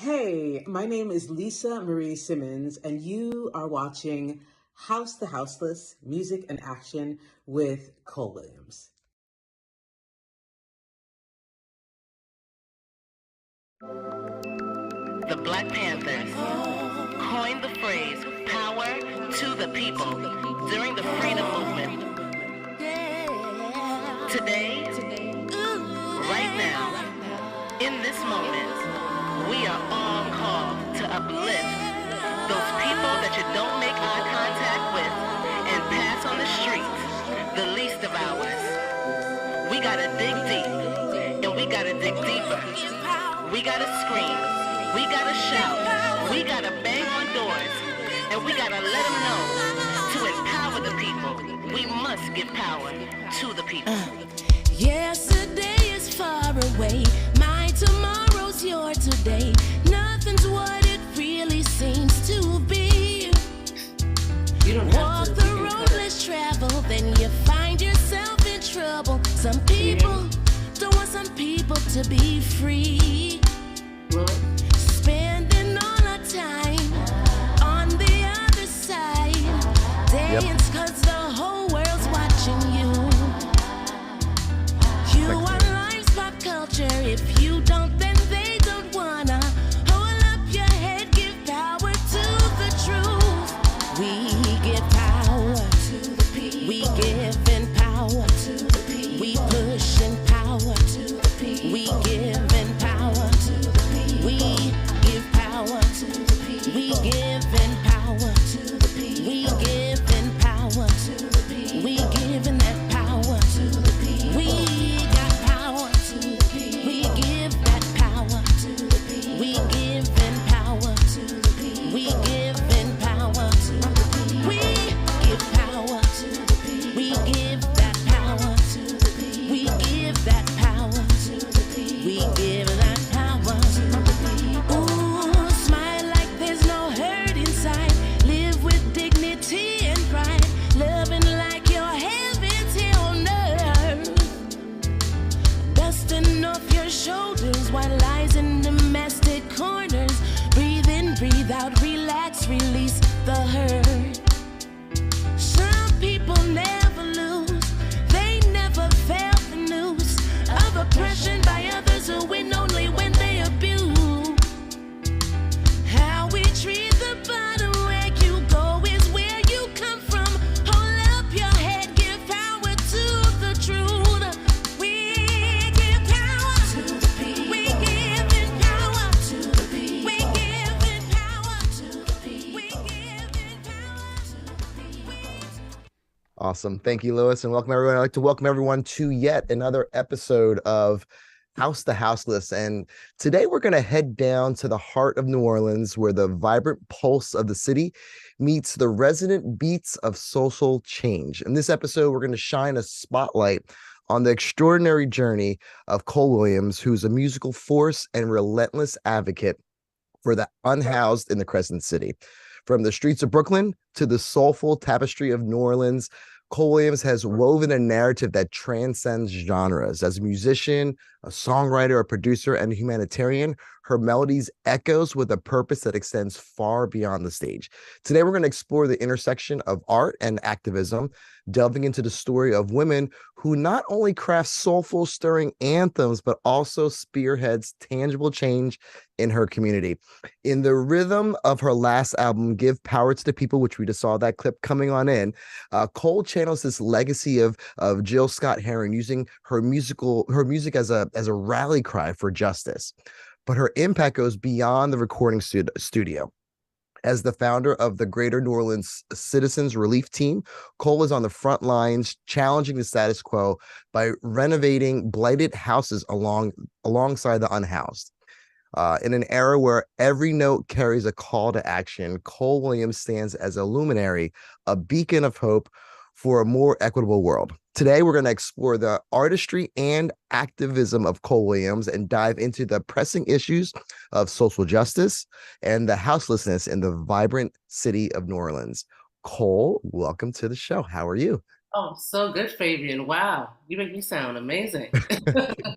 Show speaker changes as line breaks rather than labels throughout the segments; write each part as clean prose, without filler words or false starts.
Hey, my name is Lisa Marie Simmons, and you are watching the Houseless, Music and Action with Cole Williams.
The Black Panthers coined the phrase "power to the people" during the freedom movement. Today, right now, in this moment, we are all called to uplift those people that you don't make eye contact with and pass on the street, the least of ours. We gotta dig deep, and we gotta dig deeper. We gotta scream, we gotta shout, we gotta bang on doors, and we gotta let them know to empower the people. We must give power to the people.
Yesterday is far away, my tomorrow's your today. Nothing's what it really seems to be.
You don't
Walk
have to,
the road less traveled, then you find yourself in trouble. Some people don't want some people to be free. Spending all our time on the other side. Dance cause the whole world's watching you. You are life's pop culture. If you don't, then they don't wanna. Hold up your head, give power to the truth. We give power to the people. We give in power to the people. We push in power to the people. We give in power to the people. We give power to the people. We give in power to the people. We give in power to the people. We give in that power to the people. We got power to the people. We give that power to the people. We give in power to the people. We give in power to the people. We give power to the people. We give that power to the people. We give that power to the people. We give that power to the people. Ooh, smile like there's no hurt inside. Live with dignity and pride. Loving like your heaven's here on earth. Dusting off your shoulders while lies in domestic corners. Breathe in, breathe out, relax, release the hurt. Some people never lose. They never felt the news of oppression by others who win only when they abuse. How we treat the bottom, where you go is where you come from. Hold up your head, give power to the truth. We give power to the people. We give in power to the people. We give in power to the people. We give in power to the people.
Awesome. Thank you, Lewis, and welcome everyone. I'd like to welcome everyone to yet another episode of the Houseless. And today we're going to head down to the heart of New Orleans, where the vibrant pulse of the city meets the resonant beats of social change. In this episode, we're going to shine a spotlight on the extraordinary journey of Cole Williams, who's a musical force and relentless advocate for the unhoused in the Crescent City. From the streets of Brooklyn to the soulful tapestry of New Orleans, Cole Williams has woven a narrative that transcends genres. As a musician, a songwriter, a producer, and a humanitarian, her melodies echoes with a purpose that extends far beyond the stage. Today, we're going to explore the intersection of art and activism, delving into the story of women who not only craft soulful, stirring anthems, but also spearheads tangible change in her community. In the rhythm of her last album, Give Power to the People, which we just saw that clip coming on in, Cole channels this legacy of Jill Scott-Heron, using her music as a rally cry for justice. But her impact goes beyond the recording studio. As the founder of the Greater New Orleans Citizens Relief Team, Cole is on the front lines, challenging the status quo by renovating blighted houses alongside the unhoused. In an era where every note carries a call to action, Cole Williams stands as a luminary, a beacon of hope for a more equitable world. Today, we're going to explore the artistry and activism of Cole Williams and dive into the pressing issues of social justice and the houselessness in the vibrant city of New Orleans. Cole, welcome to the show. How are you?
Oh, so good, Fabian. Wow, you make me sound amazing.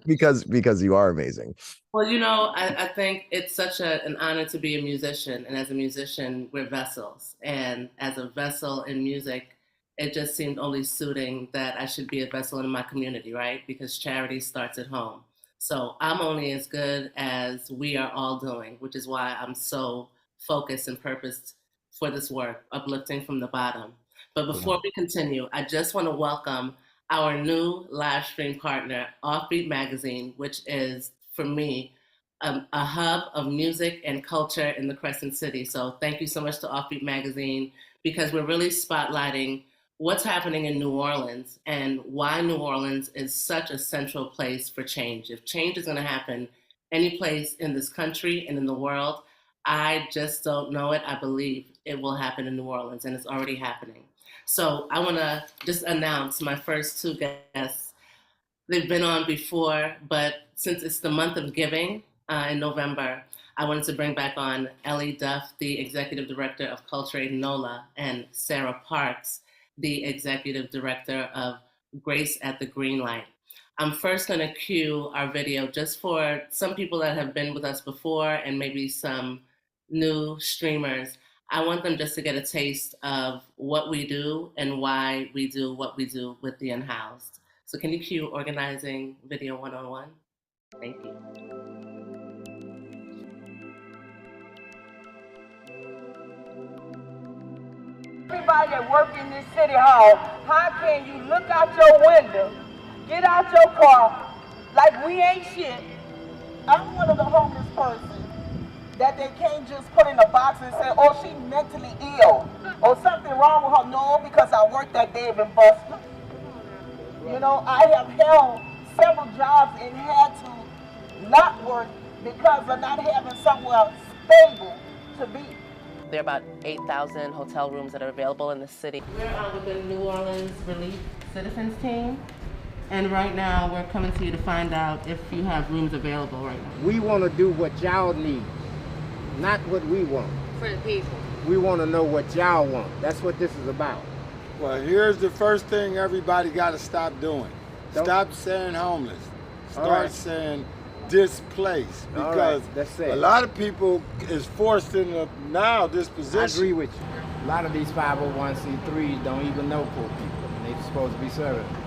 Because you are amazing.
Well, I think it's such an honor to be a musician. And as a musician, we're vessels. And as a vessel in music, it just seemed only suiting that I should be a vessel in my community, right? Because charity starts at home. So I'm only as good as we are all doing, which is why I'm so focused and purposed for this work, uplifting from the bottom. But before we continue, I just want to welcome our new live stream partner, Offbeat Magazine, which is, for me, a hub of music and culture in the Crescent City. So thank you so much to Offbeat Magazine, because we're really spotlighting what's happening in New Orleans and why New Orleans is such a central place for change. If change is going to happen any place in this country and in the world, I just don't know it. I believe it will happen in New Orleans, and it's already happening. So I want to just announce my first two guests. They've been on before, but since it's the month of giving in November, I wanted to bring back on Ellie Duff, the Executive Director of Culture Aid NOLA, and Sarah Parks, the Executive Director of Grace at the Green Light. I'm first going to cue our video just for some people that have been with us before and maybe some new streamers. I want them just to get a taste of what we do and why we do what we do with the Unhoused. So can you cue organizing video 101? Thank you.
Everybody that work in this city hall, how can you look out your window, get out your car, like we ain't shit? I'm one of the homeless persons that they can't just put in a box and say, oh, she's mentally ill, or something wrong with her. No, because I worked at Dave and Buster. You know, I have held several jobs and had to not work because of not having somewhere stable to be.
There are about 8,000 hotel rooms that are available in the city. We're with the New Orleans Relief Citizens team. And right now, we're coming to you to find out if you have rooms available right now.
We want to do what y'all need, not what we want.
For the people.
We want to know what y'all want. That's what this is about.
Well, here's the first thing everybody got to stop doing. Stop saying homeless. Start saying displaced. Because a lot of people is forced into now this position.
I agree with you. A lot of these 501c3s don't even know poor people, and they're supposed to be serving them.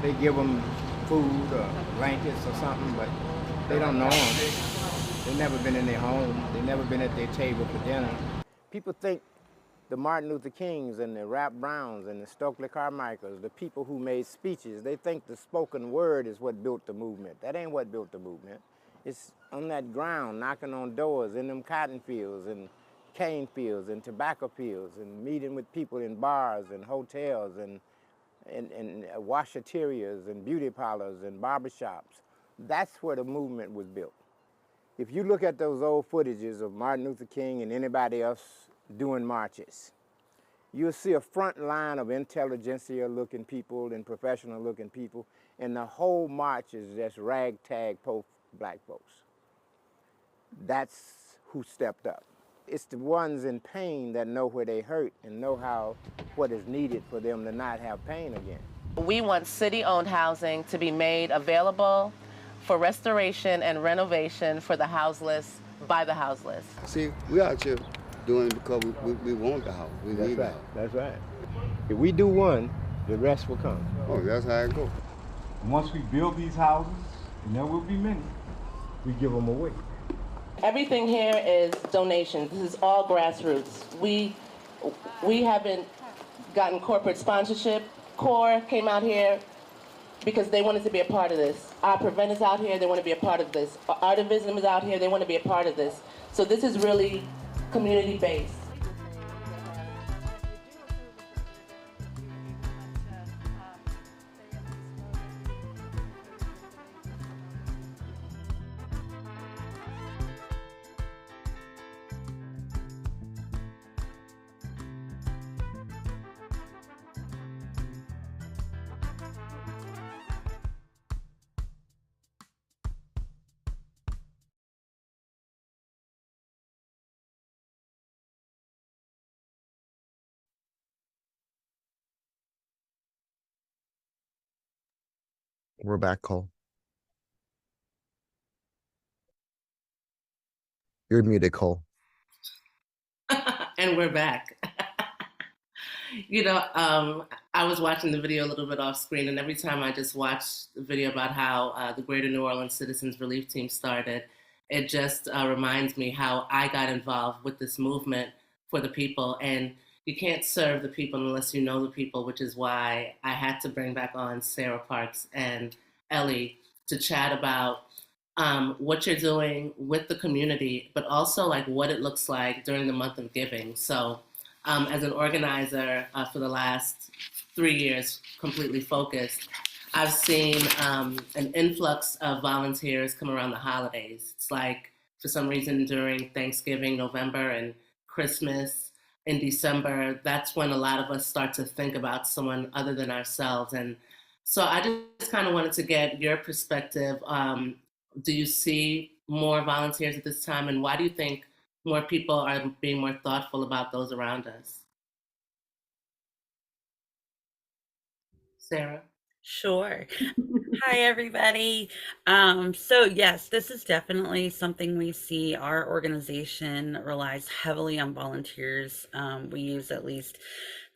They give them food or blankets or something, but they don't know them. They've never been in their home. They've never been at their table for dinner. People think the Martin Luther Kings and the Rap Browns and the Stokely Carmichaels, the people who made speeches, they think the spoken word is what built the movement. That ain't what built the movement. It's on that ground, knocking on doors in them cotton fields and cane fields and tobacco fields and meeting with people in bars and hotels and washaterias and beauty parlors and barbershops. That's where the movement was built. If you look at those old footages of Martin Luther King and anybody else doing marches, you'll see a front line of intelligentsia-looking people and professional-looking people, and the whole march is just ragtag black folks. That's who stepped up. It's the ones in pain that know where they hurt and know what is needed for them to not have pain again.
We want city-owned housing to be made available for restoration and renovation for the houseless, by the houseless.
See, we out here doing it because we want the house. We need the house.
That's right. If we do one, the rest will come.
Oh, that's how it goes.
Once we build these houses, and there will be many, we give them away.
Everything here is donations. This is all grassroots. We haven't gotten corporate sponsorship. CORE came out here because they wanted to be a part of this. Our Prevent is out here, they want to be a part of this. Artivism is out here, they want to be a part of this. So this is really community-based.
We're back, Cole. You're muted, Cole.
And we're back. I was watching the video a little bit off screen, and every time I just watch the video about how the Greater New Orleans Citizens Relief Team started, it just reminds me how I got involved with this movement for the people. And you can't serve the people unless you know the people, which is why I had to bring back on Sarah Parks and Ellie to chat about what you're doing with the community, but also like what it looks like during the month of giving. So as an organizer for the last 3 years, completely focused, I've seen an influx of volunteers come around the holidays. It's like, for some reason, during Thanksgiving, November, and Christmas in December, that's when a lot of us start to think about someone other than ourselves. And so I just kind of wanted to get your perspective. Do you see more volunteers at this time, and why do you think more people are being more thoughtful about those around us? Sarah?
Sure. Hi, everybody. So yes, this is definitely something we see. Our organization relies heavily on volunteers. We use at least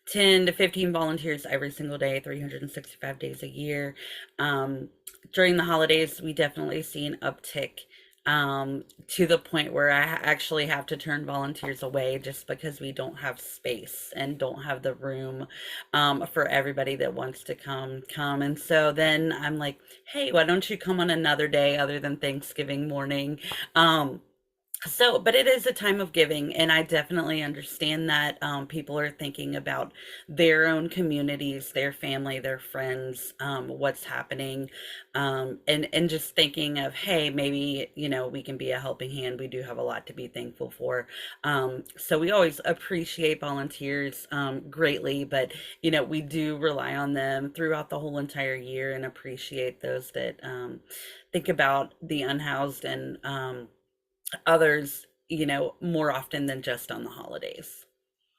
10 to 15 volunteers every single day, 365 days a year. During the holidays, we definitely see an uptick to the point where I actually have to turn volunteers away just because we don't have space and don't have the room for everybody that wants to come. And so then I'm like, hey, why don't you come on another day other than Thanksgiving morning? But it is a time of giving, and I definitely understand that people are thinking about their own communities, their family, their friends, what's happening, and just thinking of, hey, maybe we can be a helping hand. We do have a lot to be thankful for. So we always appreciate volunteers greatly, but we do rely on them throughout the whole entire year and appreciate those that think about the unhoused and others, more often than just on the holidays.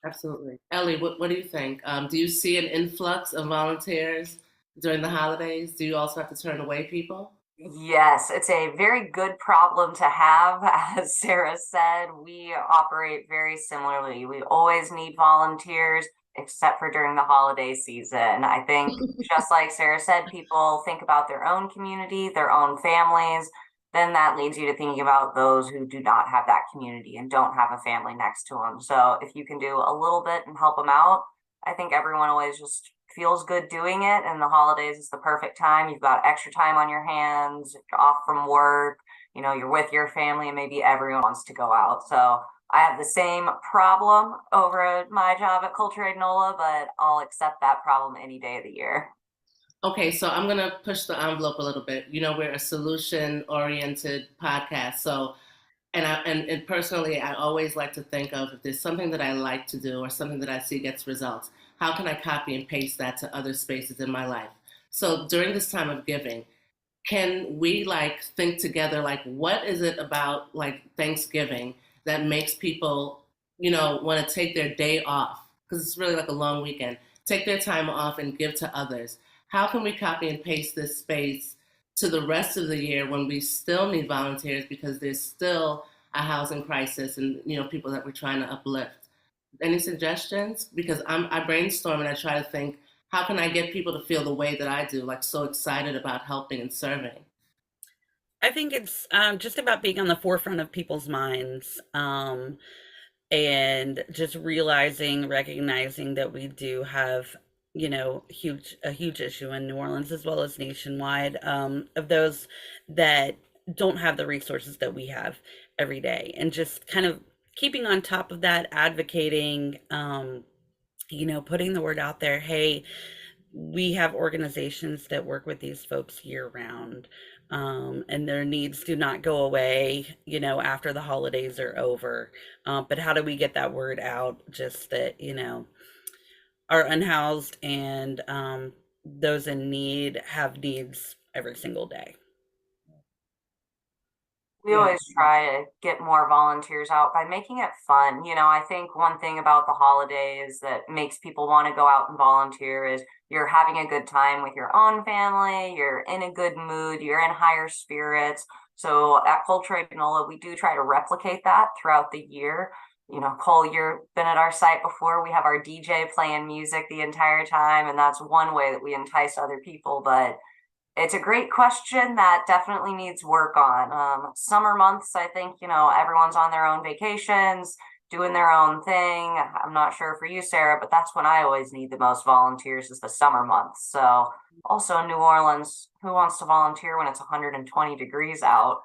Absolutely. Ellie, what do you think? Do you see an influx of volunteers during the holidays? Do you also have to turn away people?
Yes, it's a very good problem to have. As Sarah said, we operate very similarly. We always need volunteers, except for during the holiday season. I think, just like Sarah said, people think about their own community, their own families. Then that leads you to thinking about those who do not have that community and don't have a family next to them. So if you can do a little bit and help them out, I think everyone always just feels good doing it. And the holidays is the perfect time. You've got extra time on your hands, you're off from work, you're with your family, and maybe everyone wants to go out. So I have the same problem over at my job at Culture Aid NOLA, but I'll accept that problem any day of the year.
Okay, so I'm going to push the envelope a little bit. We're a solution-oriented podcast. So, and personally, I always like to think of, if there's something that I like to do or something that I see gets results, how can I copy and paste that to other spaces in my life? So during this time of giving, can we think together, what is it about Thanksgiving that makes people, want to take their day off? Because it's really like a long weekend. Take their time off and give to others. How can we copy and paste this space to the rest of the year when we still need volunteers because there's still a housing crisis and people that we're trying to uplift? Any suggestions? Because I brainstorm and I try to think, how can I get people to feel the way that I do, so excited about helping and serving?
I think it's just about being on the forefront of people's minds, and just recognizing that we do have a huge issue in New Orleans as well as nationwide, of those that don't have the resources that we have every day, and just kind of keeping on top of that, advocating, putting the word out there. Hey, we have organizations that work with these folks year round, and their needs do not go away, after the holidays are over. But how do we get that word out? Just that, our unhoused and those in need have needs every single day.
We always try to get more volunteers out by making it fun. I think one thing about the holidays that makes people want to go out and volunteer is you're having a good time with your own family, you're in a good mood, you're in higher spirits. So at Coltrane NOLA, we do try to replicate that throughout the year. Cole, you've been at our site before. We have our DJ playing music the entire time, and that's one way that we entice other people. But it's a great question that definitely needs work on. Summer months, I think, everyone's on their own vacations, doing their own thing. I'm not sure for you, Sarah, but that's when I always need the most volunteers is the summer months. So also in New Orleans, who wants to volunteer when it's 120 degrees out?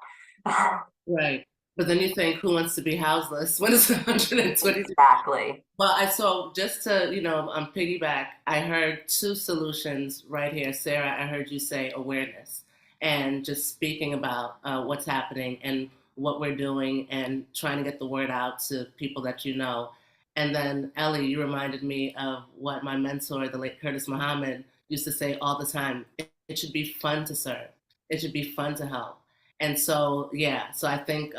Right. But then you think, who wants to be houseless when it's 120?
Exactly.
Well, just to, piggyback, I heard two solutions right here. Sarah, I heard you say awareness and just speaking about what's happening and what we're doing and trying to get the word out to people that you know. And then, Ellie, you reminded me of what my mentor, the late Curtis Muhammad, used to say all the time. It should be fun to serve. It should be fun to help. And so, so I think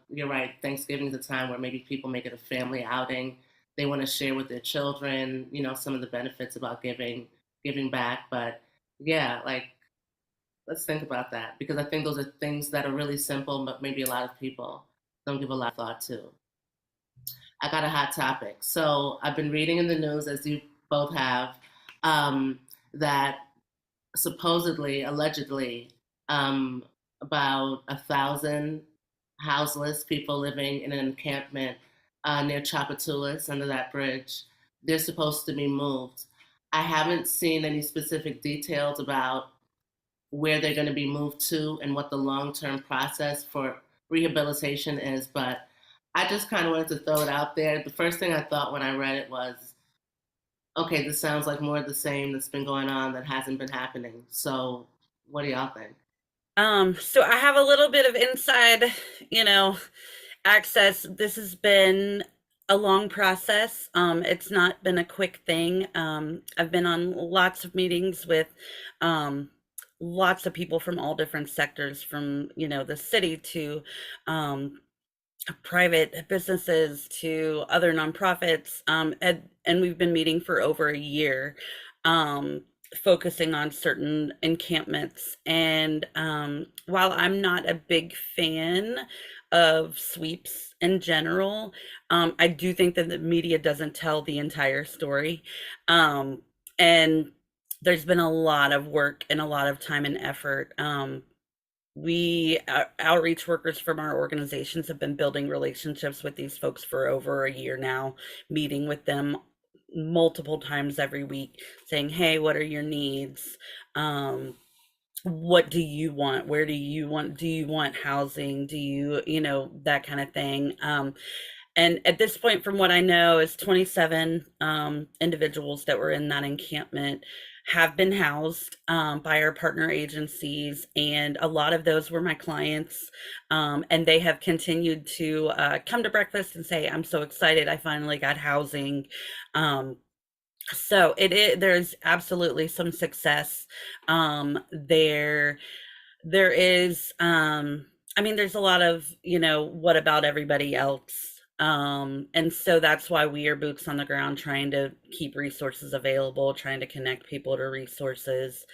you're right. Thanksgiving is a time where maybe people make it a family outing. They want to share with their children, some of the benefits about giving back. But let's think about that, because I think those are things that are really simple, but maybe a lot of people don't give a lot of thought to. I got a hot topic. So I've been reading in the news, as you both have, that supposedly, allegedly, about 1,000 houseless people living in an encampment near Chapatulas under that bridge. They're supposed to be moved. I haven't seen any specific details about where they're going to be moved to and what the long-term process for rehabilitation is, but I just kind of wanted to throw it out there. The first thing I thought when I read it was, okay, this sounds like more of the same that's been going on that hasn't been happening. So what do y'all think?
So I have a little bit of inside, access. This has been a long process. It's not been a quick thing. I've been on lots of meetings with lots of people from all different sectors, from, the city to private businesses to other nonprofits. And we've been meeting for over a year. Focusing on certain encampments. And while I'm not a big fan of sweeps in general, I do think that the media doesn't tell the entire story. And there's been a lot of work and a lot of time and effort. We outreach workers from our organizations have been building relationships with these folks for over a year now, meeting with them multiple times every week, saying, hey, what are your needs? What do you want? Where do you want housing? Do you, that kind of thing. And at this point, from what I know, is 27 individuals that were in that encampment have been housed by our partner agencies, and a lot of those were my clients, and they have continued to come to breakfast and say, I'm so excited, I finally got housing. So there's absolutely some success there is. There's a lot of, what about everybody else? And so that's why we are boots on the ground, trying to keep resources available, trying to connect people to resources.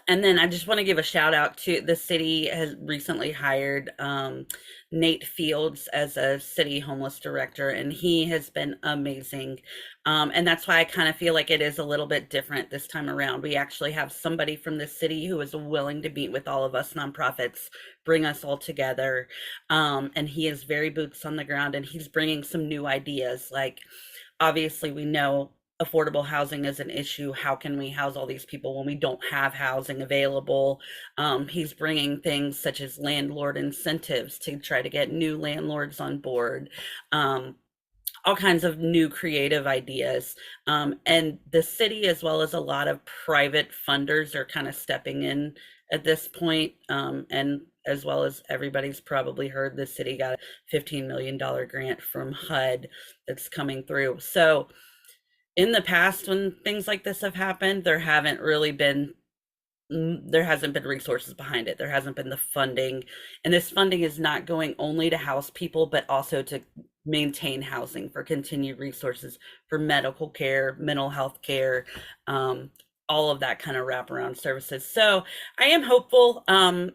And then I just want to give a shout out to the city has recently hired Nate Fields as a city homeless director, and he has been amazing. And that's why I kind of feel like it is a little bit different this time around. We actually have somebody from the city who is willing to meet with all of us nonprofits, bring us all together. And he is very boots on the ground, and he's bringing some new ideas. Like, obviously we know affordable housing is an issue. How can we house all these people when we don't have housing available? He's bringing things such as landlord incentives to try to get new landlords on board. All kinds of new creative ideas. And the city, as well as a lot of private funders, are kind of stepping in at this point. And as well as everybody's probably heard, the city got a $15 million grant from HUD that's coming through. So in the past, when things like this have happened, there haven't really been there hasn't been resources behind it. There hasn't been the funding, and this funding is not going only to house people, but also to maintain housing, for continued resources for medical care, mental health care, all of that kind of wraparound services. So I am hopeful. I'm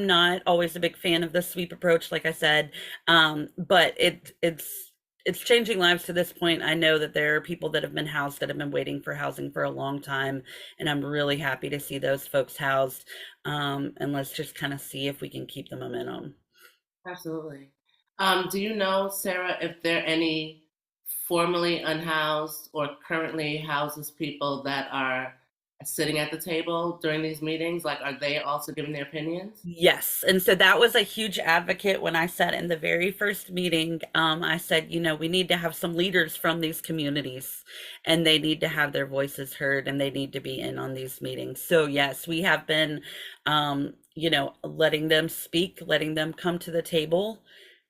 not always a big fan of the sweep approach, like I said, but it's changing lives to this point. I know that there are people that have been housed that have been waiting for housing for a long time, and I'm really happy to see those folks housed. And let's just kind of see if we can keep the momentum.
Absolutely. Do you know, Sarah, if there are any formerly unhoused or currently houseless people that are sitting at the table during these meetings? Like, are they also giving their opinions?
Yes. And so that was a huge advocate when I said in the very first meeting, I said, we need to have some leaders from these communities, and they need to have their voices heard, and they need to be in on these meetings. So yes, we have been, letting them speak, letting them come to the table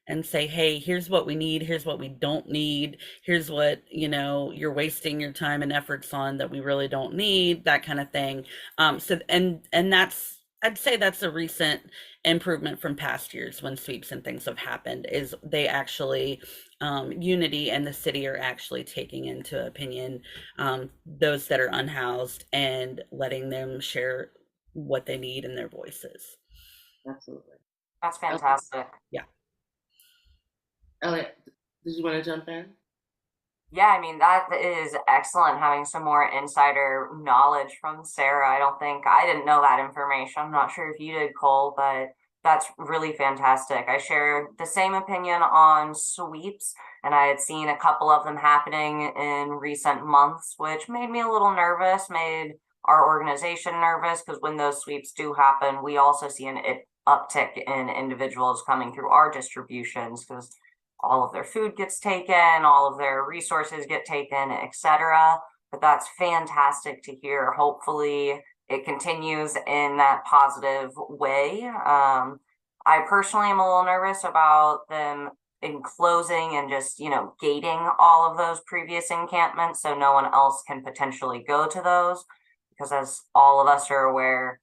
and say, hey, here's what we need, here's what we don't need, here's what, you're wasting your time and efforts on that we really don't need, that kind of thing. And I'd say that's a recent improvement from past years when sweeps and things have happened, is they actually, Unity and the city are actually taking into opinion those that are unhoused and letting them share what they need in their voices.
Absolutely.
That's fantastic.
Yeah.
Elliot, did you want to jump in?
Yeah, I mean, that is excellent, having some more insider knowledge from Sarah. I didn't know that information. I'm not sure if you did, Cole, but that's really fantastic. I share the same opinion on sweeps, and I had seen a couple of them happening in recent months, which made me a little nervous, made our organization nervous, because when those sweeps do happen, we also see an uptick in individuals coming through our distributions, because all of their food gets taken, all of their resources get taken, etc. But that's fantastic to hear. Hopefully it continues in that positive way. I personally am a little nervous about them enclosing and just, gating all of those previous encampments so no one else can potentially go to those. Because as all of us are aware,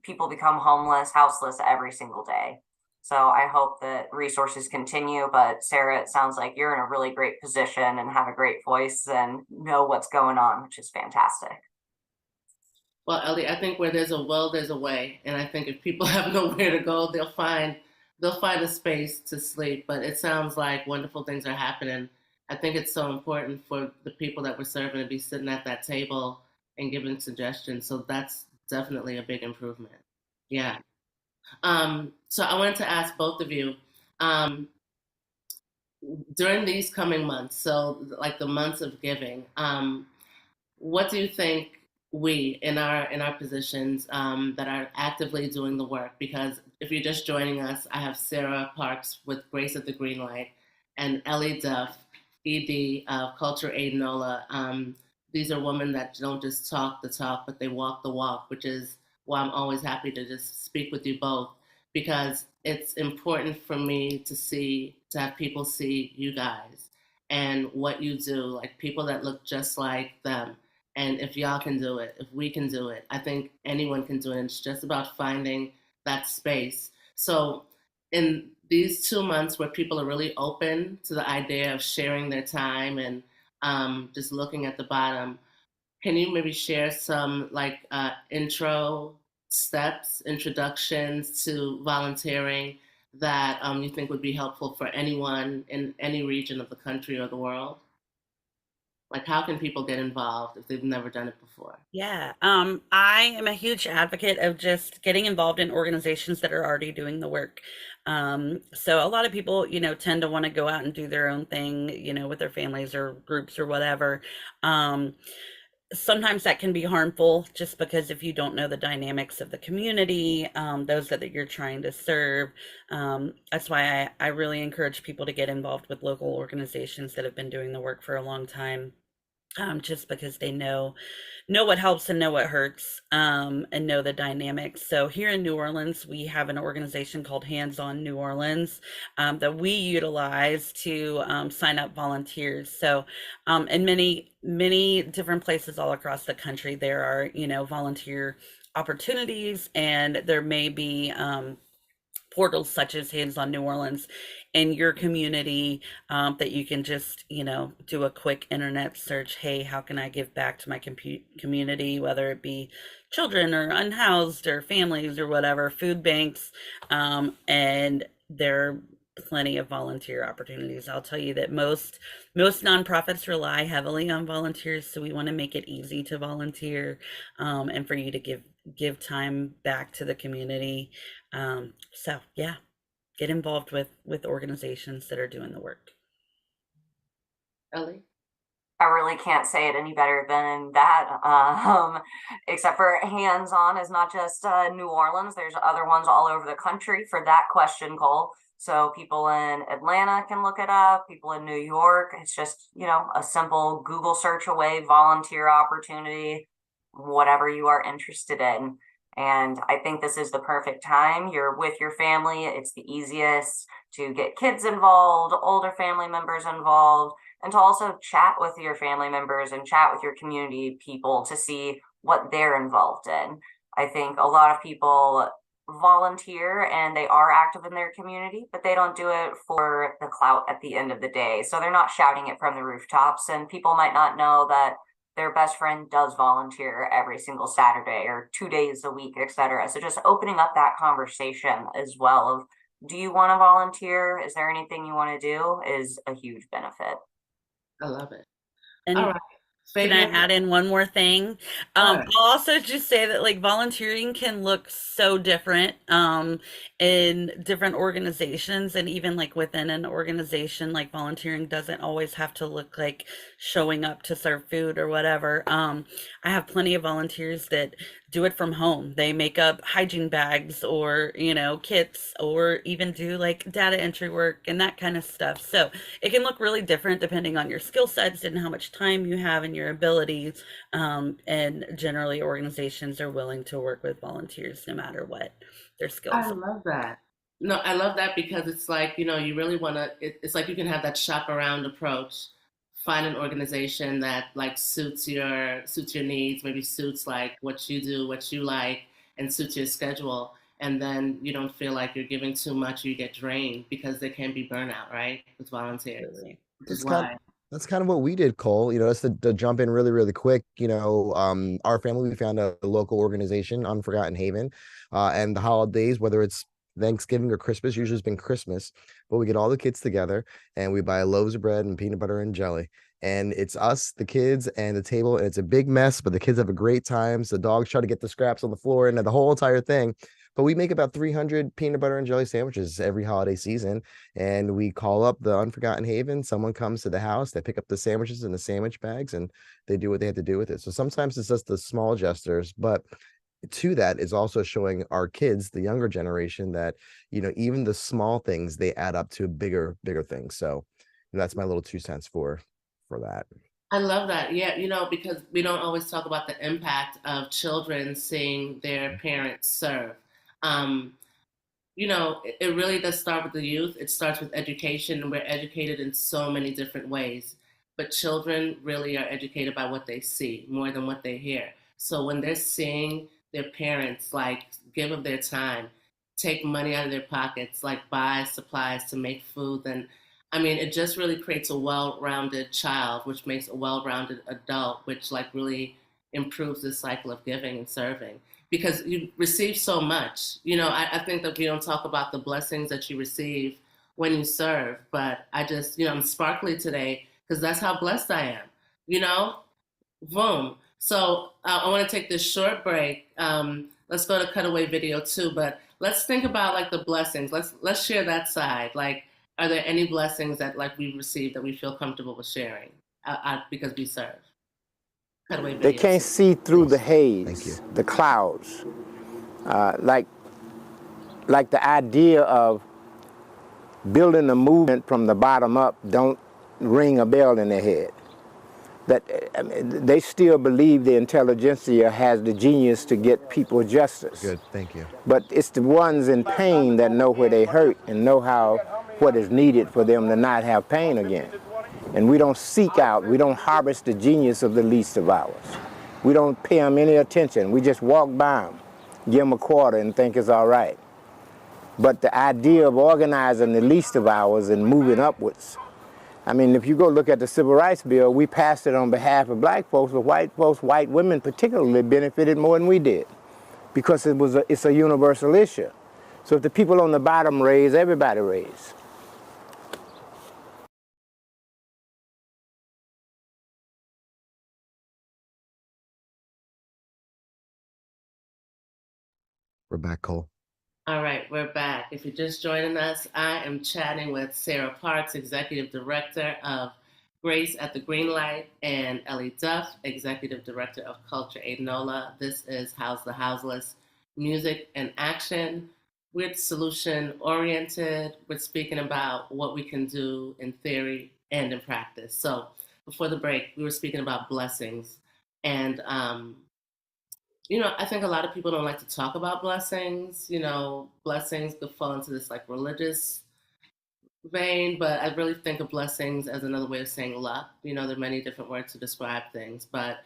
people become houseless every single day. So I hope that resources continue, but Sarah, it sounds like you're in a really great position and have a great voice and know what's going on, which is fantastic.
Well, Ellie, I think where there's a will, there's a way. And I think if people have nowhere to go, they'll find a space to sleep. But it sounds like wonderful things are happening. I think it's so important for the people that we're serving to be sitting at that table and giving suggestions. So that's definitely a big improvement. Yeah. So I wanted to ask both of you, during these coming months, so like the months of giving, what do you think we in our positions that are actively doing the work? Because if you're just joining us, I have Sarah Parks with Grace at the Green Light and Ellie Duff, ED of Culture Aid NOLA. These are women that don't just talk the talk, but they walk the walk, which is why I'm always happy to just speak with you both, because it's important for me to have people see you guys and what you do, like people that look just like them. And if y'all can do it, if we can do it, I think anyone can do it. And it's just about finding that space. So in these 2 months where people are really open to the idea of sharing their time and just looking at the bottom, can you maybe share some introductions to volunteering that you think would be helpful for anyone in any region of the country or the world? Like, how can people get involved if they've never done it before?
Yeah, I am a huge advocate of just getting involved in organizations that are already doing the work. So a lot of people, tend to want to go out and do their own thing, with their families or groups or whatever. Sometimes that can be harmful, just because if you don't know the dynamics of the community, those that you're trying to serve, that's why I really encourage people to get involved with local organizations that have been doing the work for a long time, just because they know what helps and know what hurts, and know the dynamics. So here in New Orleans, we have an organization called Hands On New Orleans that we utilize to sign up volunteers. So in many different places all across the country, there are volunteer opportunities, and there may be portals such as Hands on New Orleans in your community, that you can just, do a quick internet search. Hey, how can I give back to my community, whether it be children or unhoused or families or whatever, food banks, and there are plenty of volunteer opportunities. I'll tell you that most nonprofits rely heavily on volunteers, so we want to make it easy to volunteer, and for you to give time back to the community. So yeah, get involved with organizations that are doing the work.
Ellie?
I really can't say it any better than that, except for Hands On is not just New Orleans. There's other ones all over the country for that question, Cole. So people in Atlanta can look it up, people in New York. It's just, a simple Google search away, volunteer opportunity, whatever you are interested in. And I think this is the perfect time. You're with your family. It's the easiest to get kids involved, older family members involved, and to also chat with your family members and chat with your community people to see what they're involved in. I think a lot of people volunteer and they are active in their community, but they don't do it for the clout at the end of the day. So they're not shouting it from the rooftops, and people might not know that their best friend does volunteer every single Saturday or 2 days a week, etc. So just opening up that conversation as well of, do you want to volunteer? Is there anything you want to do? Is a huge benefit.
I love it.
And
all right.
Can I add in one more thing? I'll also just say that volunteering can look so different in different organizations, and even within an organization, volunteering doesn't always have to look like showing up to serve food or whatever. I have plenty of volunteers that do it from home. They make up hygiene bags or, kits, or even do data entry work and that kind of stuff. So it can look really different depending on your skill sets and how much time you have and your abilities. And generally organizations are willing to work with volunteers no matter what their skills are.
I love that. No, I love that because it's you really want to, it's like you can have that shop around approach. Find an organization that suits your needs, maybe suits what you do, what you like, and suits your schedule. And then you don't feel like you're giving too much, or you get drained, because there can be burnout, right, with volunteers.
That's kind of what we did, Cole. That's to jump in really, really quick. Our family, we found a local organization, Unforgotten Haven, and the holidays, whether it's Thanksgiving or Christmas, usually it's been Christmas, but we get all the kids together and we buy loaves of bread and peanut butter and jelly, and it's us, the kids, and the table, and it's a big mess, but the kids have a great time. So the dogs try to get the scraps on the floor and the whole entire thing. But we make about 300 peanut butter and jelly sandwiches every holiday season, and we call up the Unforgotten Haven. Someone comes to the house, they pick up the sandwiches in the sandwich bags, and they do what they have to do with it. So sometimes it's just the small gestures, but to that is also showing our kids, the younger generation, that even the small things, they add up to bigger things. So that's my little 2 cents for that.
I love that. Yeah, because we don't always talk about the impact of children seeing their parents serve. It really does start with the youth. It starts with education, and we're educated in so many different ways. But children really are educated by what they see more than what they hear. So when they're seeing their parents give of their time, take money out of their pockets, buy supplies to make food, then it just really creates a well-rounded child, which makes a well-rounded adult, which really improves the cycle of giving and serving, because you receive so much. I think that we don't talk about the blessings that you receive when you serve, but I just, I'm sparkly today because that's how blessed I am, boom. So I want to take this short break. Let's go to cutaway video 2, but let's think about the blessings. Let's share that side. Are there any blessings that we received that we feel comfortable with sharing because we serve? Cutaway video.
They can't see through the haze, the clouds. Like the idea of building a movement from the bottom up don't ring a bell in their head. That they still believe the intelligentsia has the genius to get people justice.
Good, thank you.
But it's the ones in pain that know where they hurt and know what is needed for them to not have pain again. And we don't seek out, we don't harvest the genius of the least of ours. We don't pay them any attention, we just walk by them. give them a quarter and think it's all right. But the idea of organizing the least of ours and moving upwards, I mean, if you go look at the Civil Rights Bill, we passed it on behalf of black folks, but white folks, white women particularly, benefited more than we did because it's a universal issue. So if the people on the bottom raise, everybody raise.
We're back, Cole.
All right, we're back. If you're just joining us, I am chatting with Sarah Parks, Executive Director of Grace at the Green Light, and Ellie Duff, Executive Director of Culture Aid NOLA. This is House the Houseless, Music and Action. We're solution-oriented. We're speaking about what we can do in theory and in practice. So before the break, we were speaking about blessings. And you know, I think a lot of people don't like to talk about blessings. You know, blessings could fall into this like religious vein, but I really think of blessings as another way of saying luck. You know, there are many different words to describe things, but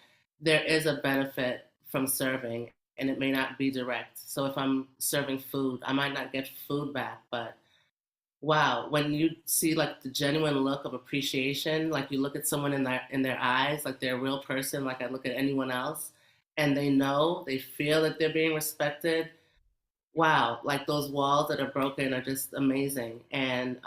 there is a benefit from serving, and it may not be direct. So if I'm serving food, I might not get food back, but wow, when you see like the genuine look of appreciation, like you look at someone in their eyes, like they're a real person, like I look at anyone else, and they feel that they're being respected. Wow, like those walls that are broken are just amazing. And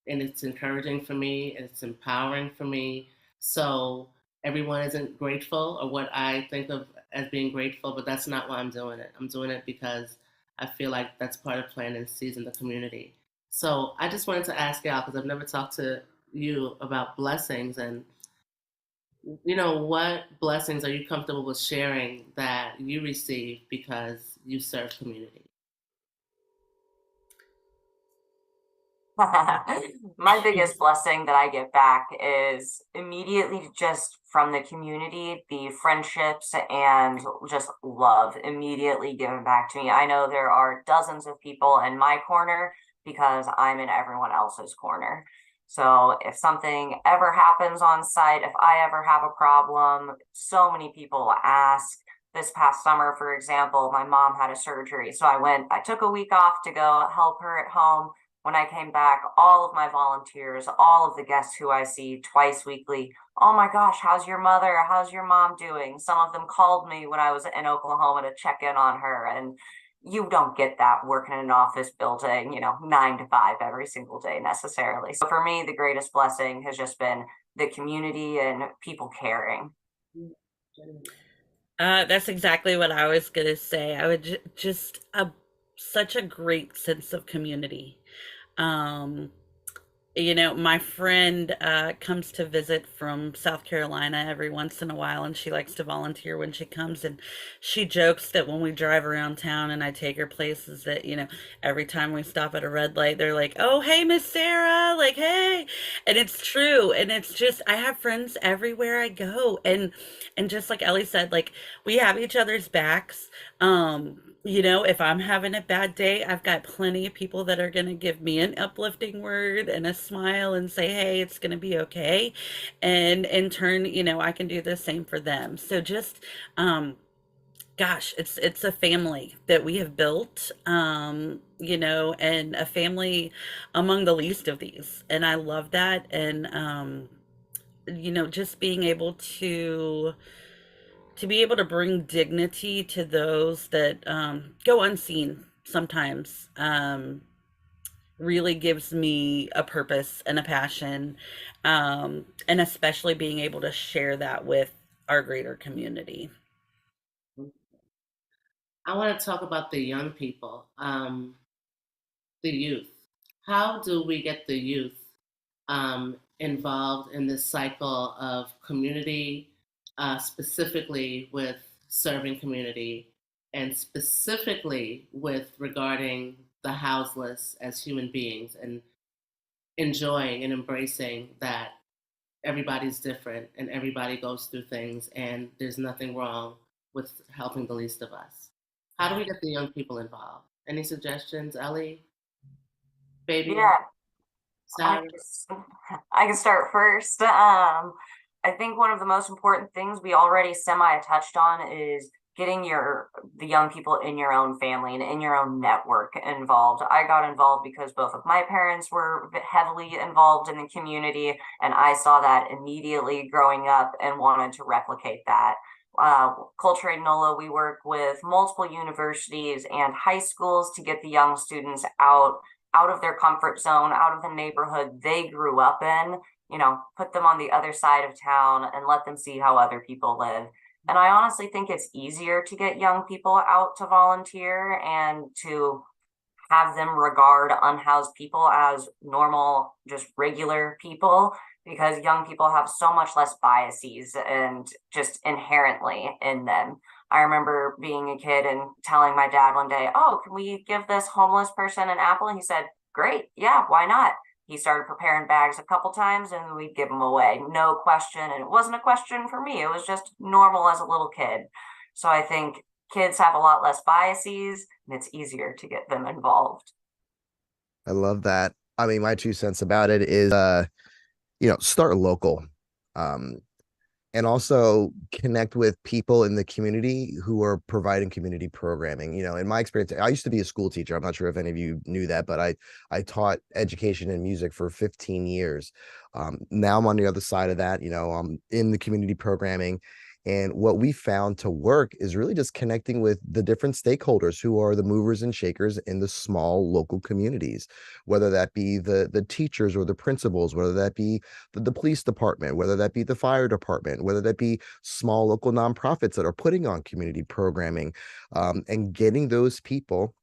it's encouraging for me, and it's empowering for me. So everyone isn't grateful or what I think of as being grateful, but that's not why I'm doing it. I'm doing it because I feel like that's part of planting seeds in the community. So I just wanted to ask y'all, because I've never talked to you about blessings, and you know, what blessings are you comfortable with sharing that you receive because you serve community?
My biggest blessing that I get back is immediately just from the community, the friendships and just love immediately given back to me. I know there are dozens of people in my corner because I'm in everyone else's corner. So if something ever happens on site, if I ever have a problem, so many people ask. This past summer, for example, my mom had a surgery. So I took a week off to go help her at home. When I came back, all of my volunteers, all of the guests who I see twice weekly, oh my gosh, how's your mother? How's your mom doing? Some of them called me when I was in Oklahoma to check in on her. And you don't get that working in an office building, 9 to 5 every single day necessarily. So for me, the greatest blessing has just been the community and people caring.
That's exactly what I was going to say. I would just such a great sense of community. My friend comes to visit from South Carolina every once in a while, and she likes to volunteer when she comes. And she jokes that when we drive around town and I take her places, that every time we stop at a red light, they're like, "Oh, hey, Miss Sarah," like, "Hey," and it's true. And it's just I have friends everywhere I go, and just like Ellie said, like we have each other's backs. If I'm having a bad day, I've got plenty of people that are going to give me an uplifting word and a smile and say, "Hey, it's going to be okay." And in turn, I can do the same for them. So just, gosh, it's a family that we have built, and a family among the least of these. And I love that. And, just being able to be able to bring dignity to those that go unseen sometimes really gives me a purpose and a passion, and especially being able to share that with our greater community.
I want to talk about the young people, the youth. How do we get the youth involved in this cycle of community, specifically with serving community, and specifically with regarding the houseless as human beings, and enjoying and embracing that everybody's different and everybody goes through things, and there's nothing wrong with helping the least of us? How do we get the young people involved? Any suggestions, Ellie? Baby?
Yeah.
Sarah?
I can start first. I think one of the most important things we already semi touched on is getting the young people in your own family and in your own network involved. I got involved because both of my parents were heavily involved in the community, and I saw that immediately growing up and wanted to replicate that. Culture NOLA, we work with multiple universities and high schools to get the young students out of their comfort zone, out of the neighborhood they grew up in, put them on the other side of town and let them see how other people live. And I honestly think it's easier to get young people out to volunteer and to have them regard unhoused people as normal, just regular people, because young people have so much less biases and just inherently in them. I remember being a kid and telling my dad one day, "Oh, can we give this homeless person an apple?" And he said, "Great, yeah, why not?" He started preparing bags a couple times and we'd give them away, no question. And it wasn't a question for me. It was just normal as a little kid. So I think kids have a lot less biases and it's easier to get them involved.
I love that. I mean, my 2 cents about it is, start local. And also connect with people in the community who are providing community programming. In my experience, I used to be a school teacher. I'm not sure if any of you knew that, but I taught education and music for 15 years. Now I'm on the other side of that. I'm in the community programming. And what we found to work is really just connecting with the different stakeholders who are the movers and shakers in the small local communities, whether that be the teachers or the principals, whether that be the police department, whether that be the fire department, whether that be small local nonprofits that are putting on community programming, and getting those people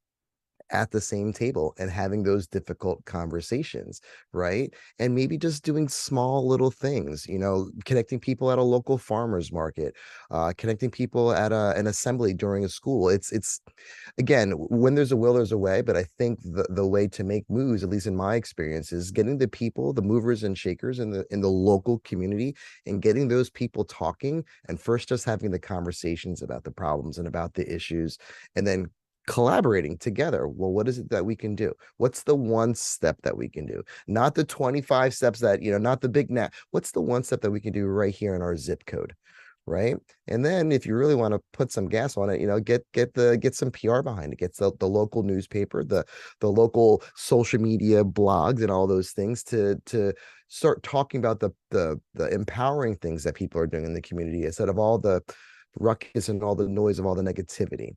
at the same table and having those difficult conversations, right? And maybe just doing small little things, connecting people at a local farmer's market, connecting people at an assembly during a school. It's again, when there's a will, there's a way. But I think the way to make moves, at least in my experience, is getting the people, the movers and shakers in the local community, and getting those people talking, and first just having the conversations about the problems and about the issues, and then collaborating together. Well, what is it that we can do? What's the one step that we can do? Not the 25 steps that, not the big net. What's the one step that we can do right here in our zip code? Right. And then if you really want to put some gas on it, get some PR behind it, get the local newspaper, the local social media blogs and all those things to start talking about the empowering things that people are doing in the community instead of all the ruckus and all the noise of all the negativity.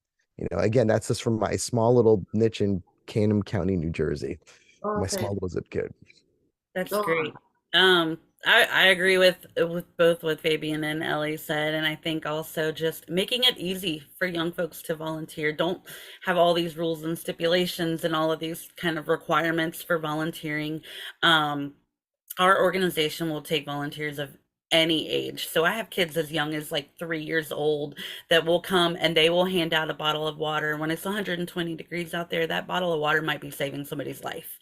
Again, that's just from my small little niche in Canham County, New Jersey, my small little zip code.
That's great. I agree with both what Fabian and Ellie said, and I think also just making it easy for young folks to volunteer. Don't have all these rules and stipulations and all of these kind of requirements for volunteering. Our organization will take volunteers of any age. So I have kids as young as like 3 years old that will come and they will hand out a bottle of water. When it's 120 degrees out there, that bottle of water might be saving somebody's life.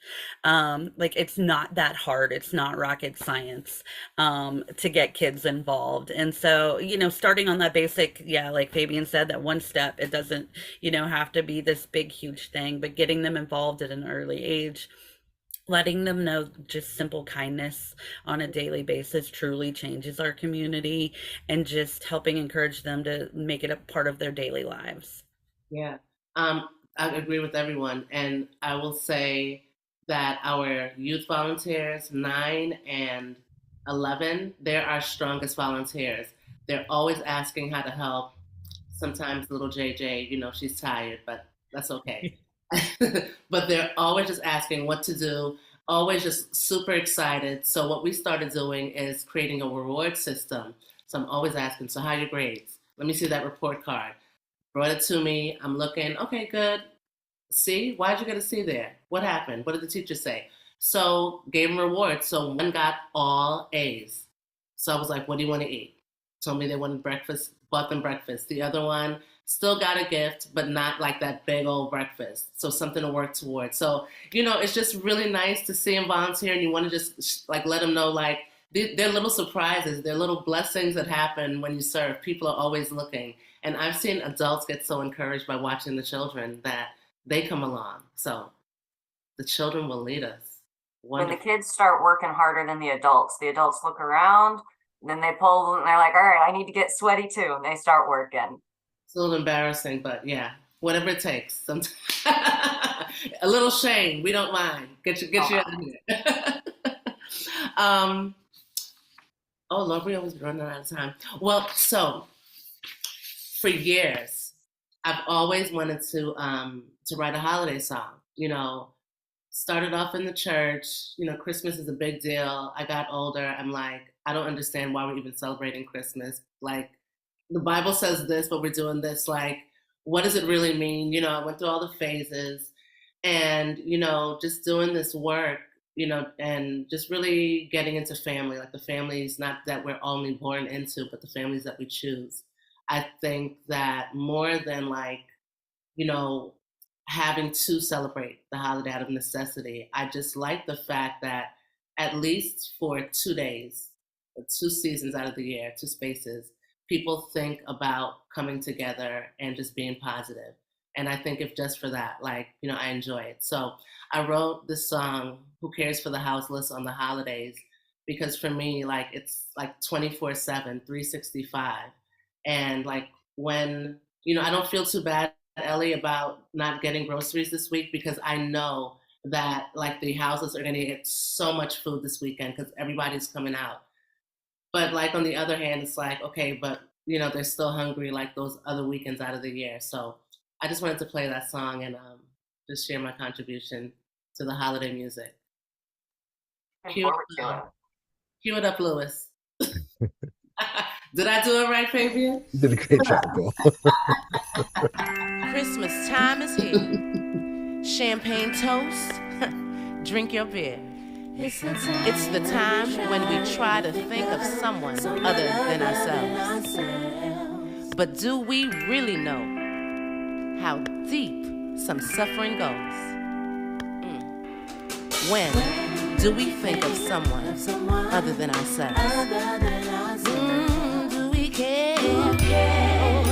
It's not that hard. It's not rocket science to get kids involved. And so, starting on that basic, like Fabian said, that one step, it doesn't, have to be this big, huge thing, but getting them involved at an early age, letting them know just simple kindness on a daily basis truly changes our community, and just helping encourage them to make it a part of their daily lives.
Yeah, I agree with everyone. And I will say that our youth volunteers, 9 and 11, they're our strongest volunteers. They're always asking how to help. Sometimes little JJ, she's tired, but that's okay. But they're always just asking what to do, always just super excited. So what we started doing is creating a reward system. So I'm always asking, so how are your grades? Let me see that report card. Brought it to me. I'm looking, okay, good. C, why'd you get a C there? What happened? What did the teacher say? So gave them rewards. So one got all A's. So I was like, what do you want to eat? Told me they wanted breakfast, bought them breakfast. The other one still got a gift, but not like that big old breakfast. So something to work towards. So, it's just really nice to see them volunteer, and you want to just let them know, they're little surprises. They're little blessings that happen when you serve. People are always looking. And I've seen adults get so encouraged by watching the children that they come along. So the children will lead us. Wonderful.
When the kids start working harder than the adults look around, then they pull, and they're like, all right, I need to get sweaty too. And they start working.
It's a little embarrassing, but yeah, whatever it takes. Sometimes a little shame, we don't mind. Get you out of here. Oh Lord, we always running out of time. Well, so for years, I've always wanted to write a holiday song. You know, started off in the church. You know, Christmas is a big deal. I got older. I'm like, I don't understand why we're even celebrating Christmas. Like, the Bible says this, but we're doing this. Like, what does it really mean? You know, I went through all the phases and, you know, just doing this work, you know, and just really getting into family, like the families, not that we're only born into, but the families that we choose. I think that more than like, you know, having to celebrate the holiday out of necessity, I just like the fact that at least for 2 days, 2 seasons out of the year, 2 spaces, people think about coming together and just being positive. And I think if just for that, like, you know, I enjoy it. So I wrote this song, Who Cares for the Houseless, on the holidays, because for me, like, it's like 24/7, 365. And like when, you know, I don't feel too bad, Ellie, about not getting groceries this week, because I know that like the houses are going to get so much food this weekend because everybody's coming out. But like on the other hand, it's like, okay, but you know, they're still hungry like those other weekends out of the year. So I just wanted to play that song and just share my contribution to the holiday music. Cue it up, Lewis. Did I do it right, Fabian?
You did a great job, girl.
Christmas time is here. Champagne toast, drink your beer. It's the time when we try to think of someone other than ourselves. But do we really know how deep some suffering goes? When do we think of someone other than ourselves? Do we care? Who cares?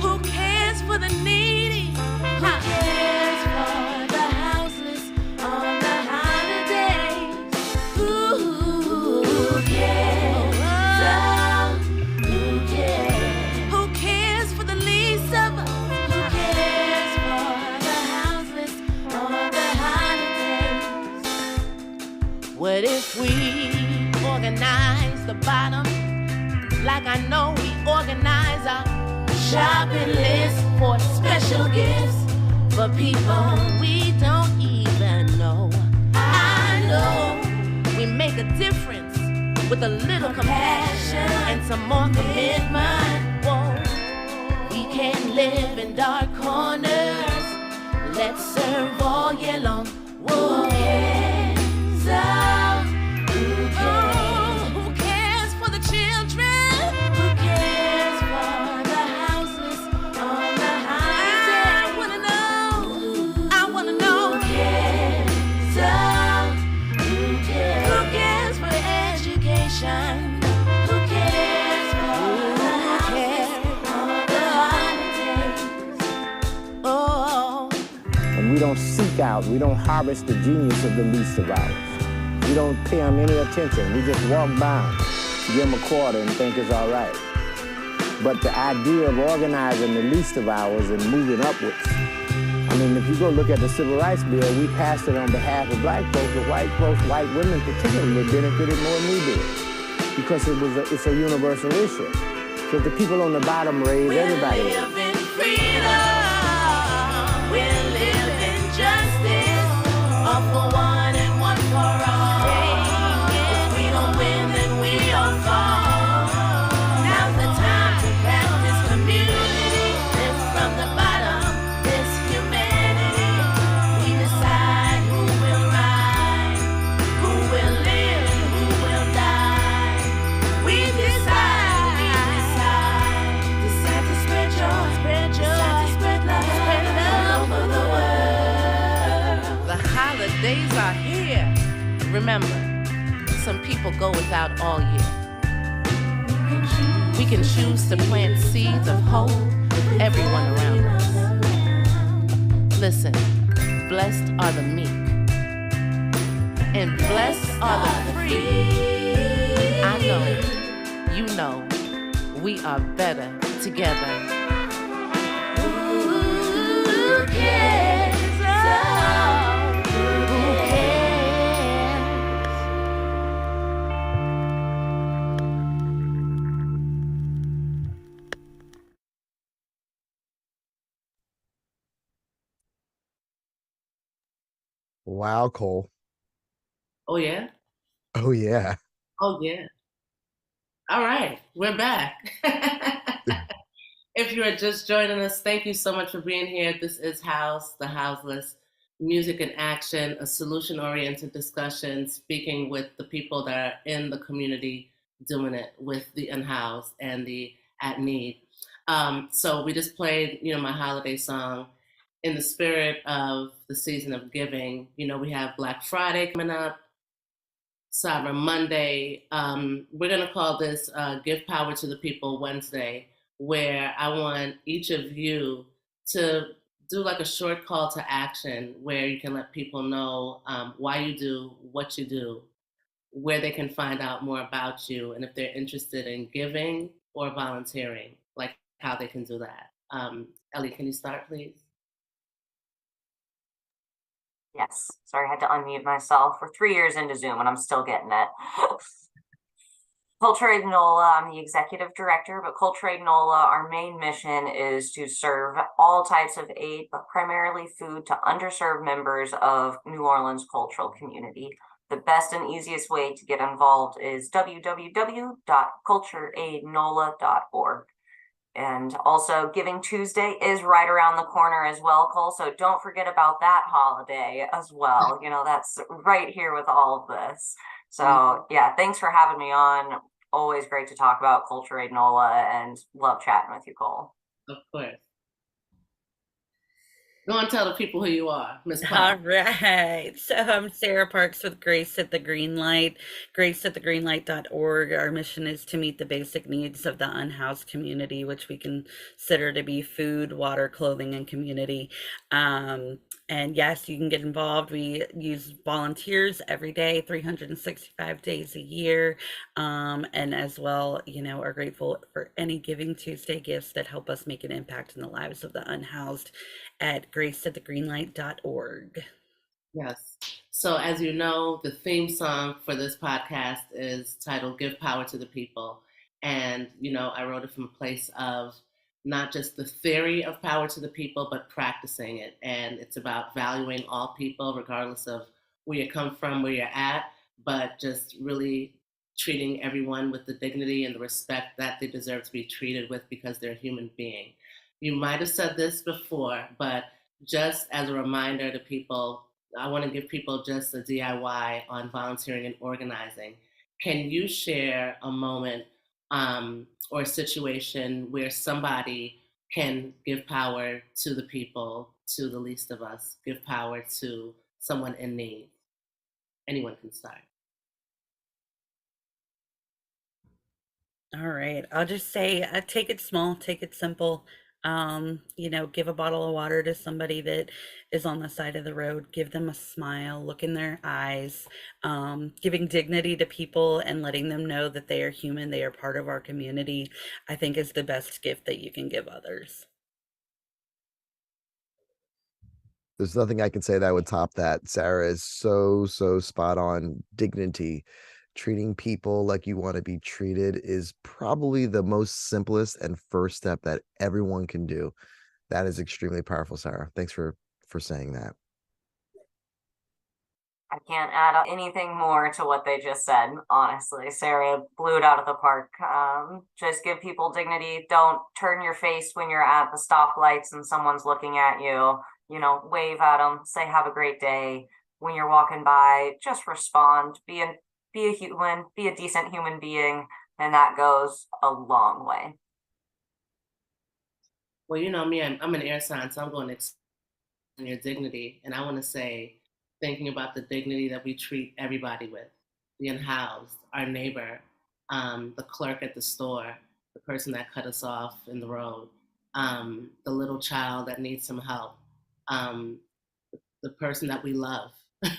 Who cares for the needy? Who cares for the houseless on the holidays? Who cares? Who cares? Who cares for the least of us? Who cares for the houseless on the holidays? What if we organize the bottom like I know we organize our shopping list for special gifts for people we don't even know? I know we make a difference with a little compassion and some more commitment. Whoa, we can't live in dark corners. Let's serve all year long. Whoa, who cares for the children? Who cares for the houseless on the holiday? I wanna know. Who cares for education? Who cares for the houseless on the holidays? Oh.
And we don't seek out, we don't harvest the genius of the least of ours. We don't pay them any attention. We just walk by them, give them a quarter and think it's all right. But the idea of organizing the least of ours and moving upwards, I mean, if you go look at the Civil Rights Bill, we passed it on behalf of black folks, but white folks, white women particularly, benefited more than we did because it's a universal issue. So if the people on the bottom raise, everybody raise.
We live in freedom. We live in justice. All for one and one for all. If we don't win, then we all fall. Now's the time to practice community. Live from the bottom, this humanity. We decide who will rise, who will live, who will die. We decide to spread joy, decide to spread love all over the world. The holidays are here. Remember, some people go without all year. We can choose to plant seeds of hope with everyone around us. Listen, blessed are the meek, and blessed are the free. I know, you know,
We are better together.
Who cares? Oh, who cares?
Wow, Cole.
Oh, yeah?
Oh, yeah.
Oh, yeah. All right, we're back. If you are just joining us, thank you so much for being here. This is House, the Houseless, Music in Action, a solution-oriented discussion, speaking with the people that are in the community doing it with the unhoused and the at need. So we just played, my holiday song in the spirit of the season of giving. We have Black Friday coming up, Cyber Monday. We're going to call this Give Power to the People Wednesday, where I want each of you to do like a short call to action where you can let people know why you do what you do, where they can find out more about you, and if they're interested in giving or volunteering, like how they can do that. Ellie, can you start, please?
Yes, sorry, I had to unmute myself. We're 3 years into Zoom and I'm still getting it. Culture Aid NOLA, I'm the executive director, but Culture Aid NOLA, our main mission is to serve all types of aid, but primarily food to underserved members of New Orleans cultural community. The best and easiest way to get involved is www.cultureaidnola.org. And also Giving Tuesday is right around the corner as well, Cole. So don't forget about that holiday as well. That's right here with all of this. So yeah, thanks for having me on. Always great to talk about Culture Aid NOLA and love chatting with you, Cole.
Of course. Go and tell the people who you are, Ms.
All
Park.
right. So I'm Sarah Parks with Grace at the Green Light, graceatthegreenlight.org. Our mission is to meet the basic needs of the unhoused community, which we consider to be food, water, clothing, and community. And yes, you can get involved. We use volunteers every day, 365 days a year. And as well, are grateful for any Giving Tuesday gifts that help us make an impact in the lives of the unhoused at graceatthegreenlight.org.
Yes. So as you know, the theme song for this podcast is titled Give Power to the People. And, I wrote it from a place of not just the theory of power to the people, but practicing it. And it's about valuing all people, regardless of where you come from, where you're at, but just really treating everyone with the dignity and the respect that they deserve to be treated with because they're a human being. You might have said this before, but just as a reminder to people, I want to give people just a DIY on volunteering and organizing. Can you share a moment or a situation where somebody can give power to the people, to the least of us, give power to someone in need? Anyone can start.
All right. I'll just say, take it small, take it simple. Give a bottle of water to somebody that is on the side of the road, give them a smile, look in their eyes, giving dignity to people and letting them know that they are human, they are part of our community, I think is the best gift that you can give others.
There's nothing I can say that would top that. Sarah is so spot on. Dignity, treating people like you want to be treated is probably the most simplest and first step that everyone can do. That is extremely powerful, Sarah. Thanks for saying that.
I can't add anything more to what they just said, honestly. Sarah blew it out of the park. Just give people dignity. Don't turn your face when you're at the stoplights and someone's looking at you. Wave at them, say have a great day. When you're walking by, just respond. Be a human, be a decent human being, and that goes a long way.
Well, you know me, I'm an air sign, so I'm going to extend your dignity. And I want to say, thinking about the dignity that we treat everybody with, the unhoused, our neighbor, the clerk at the store, the person that cut us off in the road, the little child that needs some help, the person that we love,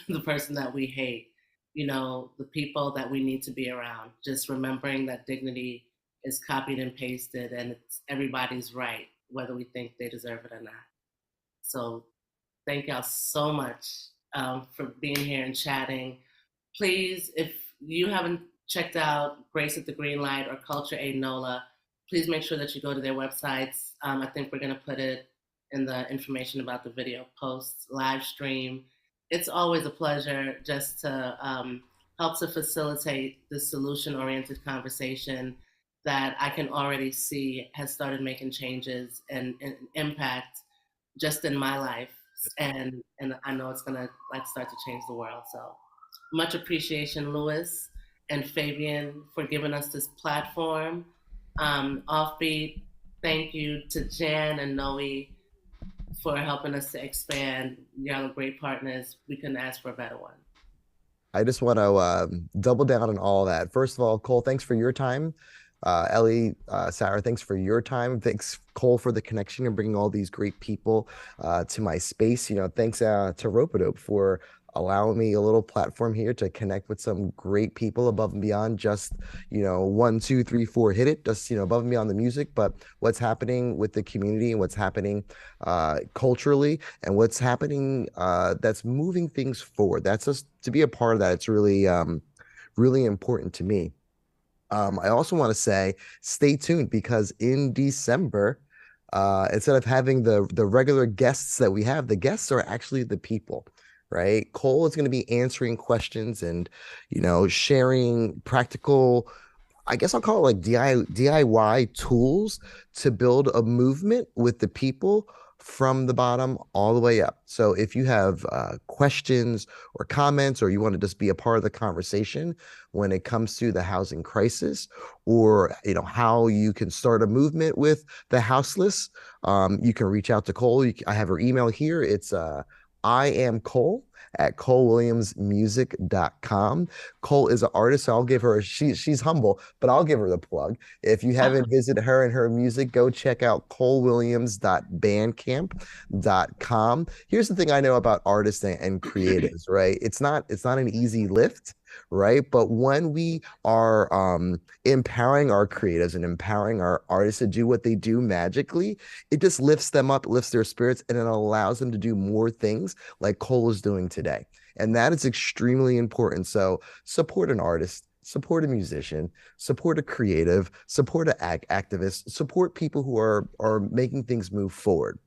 the person that we hate, the people that we need to be around. Just remembering that dignity is copied and pasted, and it's everybody's right, whether we think they deserve it or not. So thank y'all so much for being here and chatting. Please, if you haven't checked out Grace at the Green Light or Culture Aid NOLA, please make sure that you go to their websites. I think we're going to put it in the information about the video posts, live stream. It's always a pleasure just to help to facilitate the solution-oriented conversation that I can already see has started making changes and impact just in my life. And I know it's gonna start to change the world. So much appreciation, Louis and Fabian, for giving us this platform. Offbeat, thank you to Jan and Noe for helping us to expand. Y'all are great partners. We couldn't ask for a better one.
I just want to double down on all that. First of all, Cole, thanks for your time. Ellie, Sarah, thanks for your time. Thanks, Cole, for the connection and bringing all these great people to my space. Thanks to Rope-a-Dope for allowing me a little platform here to connect with some great people above and beyond just, 1, 2, 3, 4, hit it, just, above and beyond the music, but what's happening with the community and what's happening culturally and what's happening that's moving things forward. That's just to be a part of that. It's really, really important to me. I also want to say, stay tuned, because in December, instead of having the regular guests that we have, the guests are actually the people, right? Cole is going to be answering questions and, sharing practical, I guess I'll call it like DIY tools to build a movement with the people from the bottom all the way up. So if you have questions or comments, or you want to just be a part of the conversation when it comes to the housing crisis, or how you can start a movement with the houseless, you can reach out to Cole. I have her email here. It's I am Cole at colewilliamsmusic.com. Cole is an artist, so I'll give her, she's humble, but I'll give her the plug. If you haven't visited her and her music, go check out colewilliams.bandcamp.com. Here's the thing I know about artists and creatives, right? It's not an easy lift, right? But when we are empowering our creatives and empowering our artists to do what they do magically, it just lifts them up, lifts their spirits, and it allows them to do more things like Cole is doing today. And that is extremely important. So support an artist, support a musician, support a creative, support an activist, support people who are making things move forward.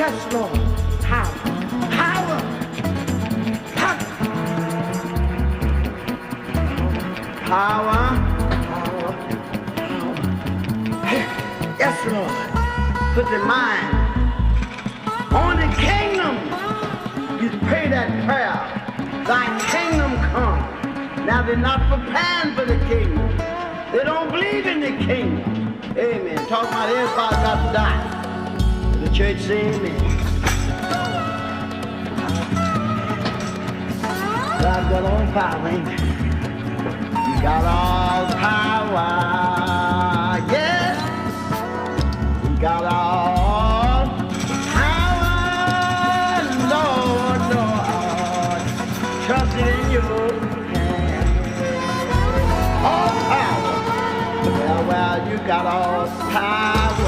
Yes, Lord. Power. Power. Power. Power. Yes, Lord. Put your mind on the kingdom. You pray that prayer. Thy kingdom come. Now they're not preparing for the kingdom. They don't believe in the kingdom. Amen. Talk about everybody got to die. The church say amen. God got all power, ain't it? You got all power. Yes. You got all power. Lord, Lord. Trust it in your hand. All power. Well, you got all power.